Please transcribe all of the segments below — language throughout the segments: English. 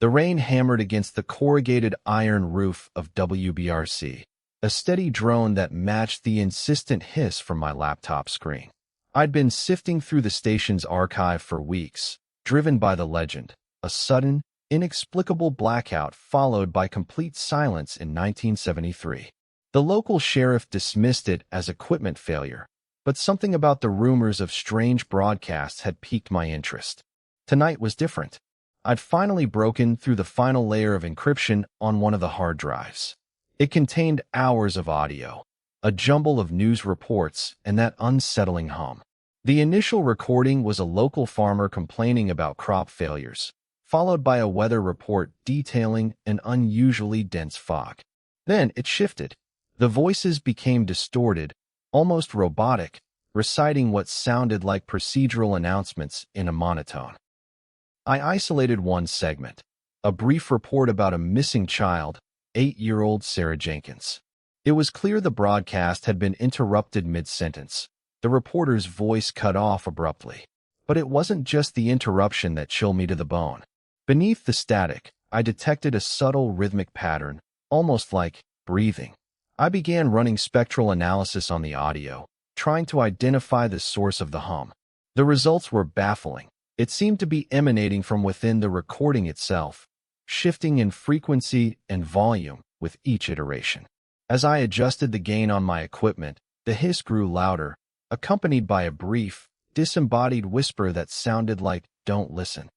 The rain hammered against the corrugated iron roof of WBRC, a steady drone that matched the insistent hiss from my laptop screen. I'd been sifting through the station's archive for weeks, driven by the legend, a sudden, inexplicable blackout followed by complete silence in 1973. The local sheriff dismissed it as equipment failure, but something about the rumors of strange broadcasts had piqued my interest. Tonight was different. I'd finally broken through the final layer of encryption on one of the hard drives. It contained hours of audio, a jumble of news reports, and that unsettling hum. The initial recording was a local farmer complaining about crop failures, followed by a weather report detailing an unusually dense fog. Then it shifted. The voices became distorted, almost robotic, reciting what sounded like procedural announcements in a monotone. I isolated one segment, a brief report about a missing child, 8-year-old Sarah Jenkins. It was clear the broadcast had been interrupted mid-sentence, the reporter's voice cut off abruptly. But it wasn't just the interruption that chilled me to the bone. Beneath the static, I detected a subtle rhythmic pattern, almost like breathing. I began running spectral analysis on the audio, trying to identify the source of the hum. The results were baffling. It seemed to be emanating from within the recording itself, shifting in frequency and volume with each iteration. As I adjusted the gain on my equipment, the hiss grew louder, accompanied by a brief, disembodied whisper that sounded like, "Don't listen."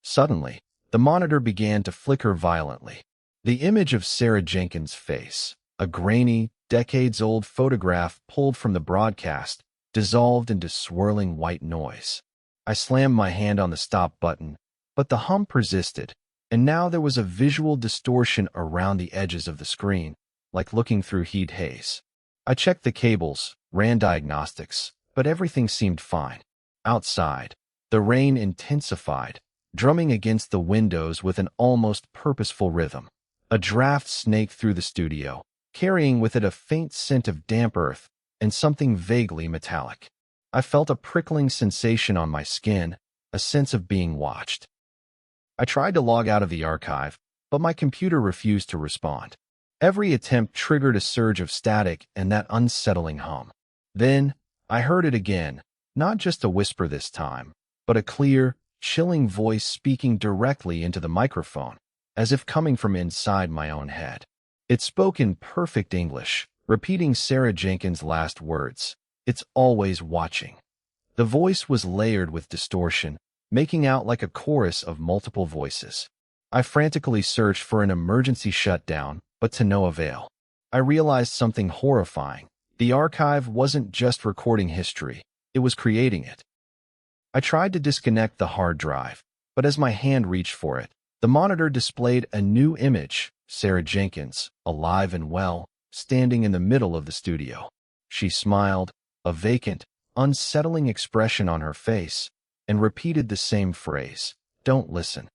Suddenly, the monitor began to flicker violently. The image of Sarah Jenkins' face, a grainy, decades-old photograph pulled from the broadcast, dissolved into swirling white noise. I slammed my hand on the stop button, but the hum persisted, and now there was a visual distortion around the edges of the screen, like looking through heat haze. I checked the cables, ran diagnostics, but everything seemed fine. Outside, the rain intensified, drumming against the windows with an almost purposeful rhythm. A draft snaked through the studio, carrying with it a faint scent of damp earth and something vaguely metallic. I felt a prickling sensation on my skin, a sense of being watched. I tried to log out of the archive, but my computer refused to respond. Every attempt triggered a surge of static and that unsettling hum. Then, I heard it again, not just a whisper this time, but a clear, chilling voice speaking directly into the microphone, as if coming from inside my own head. It spoke in perfect English, repeating Sarah Jenkins' last words. "It's always watching." The voice was layered with distortion, making out like a chorus of multiple voices. I frantically searched for an emergency shutdown, but to no avail. I realized something horrifying. The archive wasn't just recording history, it was creating it. I tried to disconnect the hard drive, but as my hand reached for it, the monitor displayed a new image, Sarah Jenkins, alive and well, standing in the middle of the studio. She smiled, a vacant, unsettling expression on her face, and repeated the same phrase, "Don't listen."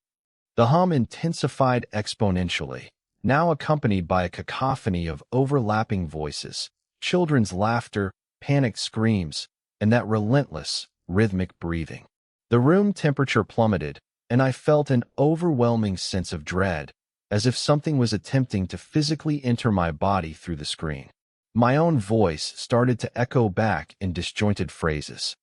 The hum intensified exponentially, now accompanied by a cacophony of overlapping voices, children's laughter, panicked screams, and that relentless, rhythmic breathing. The room temperature plummeted, and I felt an overwhelming sense of dread, as if something was attempting to physically enter my body through the screen. My own voice started to echo back in disjointed phrases.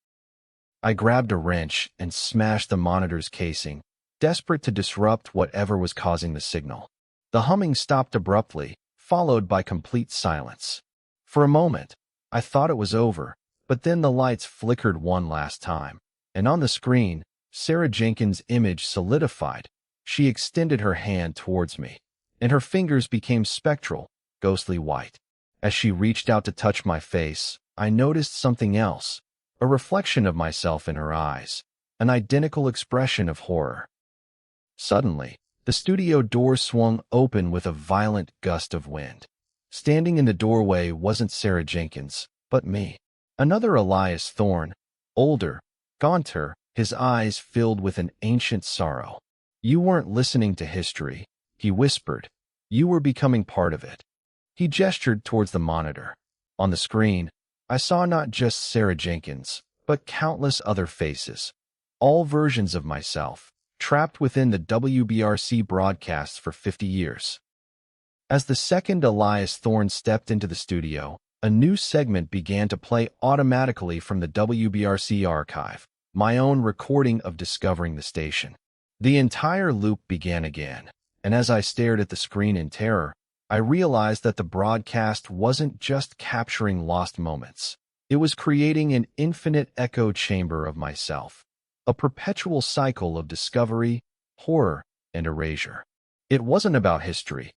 I grabbed a wrench and smashed the monitor's casing, desperate to disrupt whatever was causing the signal. The humming stopped abruptly, followed by complete silence. For a moment, I thought it was over, but then the lights flickered one last time, and on the screen, Sarah Jenkins' image solidified. She extended her hand towards me, and her fingers became spectral, ghostly white. As she reached out to touch my face, I noticed something else, a reflection of myself in her eyes, an identical expression of horror. Suddenly, the studio door swung open with a violent gust of wind. Standing in the doorway wasn't Sarah Jenkins, but me. Another Elias Thorne, older, gaunter, his eyes filled with an ancient sorrow. "You weren't listening to history," he whispered. "You were becoming part of it." He gestured towards the monitor. On the screen, I saw not just Sarah Jenkins, but countless other faces, all versions of myself, trapped within the WBRC broadcasts for 50 years. As the second Elias Thorne stepped into the studio, a new segment began to play automatically from the WBRC archive, my own recording of discovering the station. The entire loop began again, and as I stared at the screen in terror, I realized that the broadcast wasn't just capturing lost moments. It was creating an infinite echo chamber of myself, a perpetual cycle of discovery, horror, and erasure. It wasn't about history.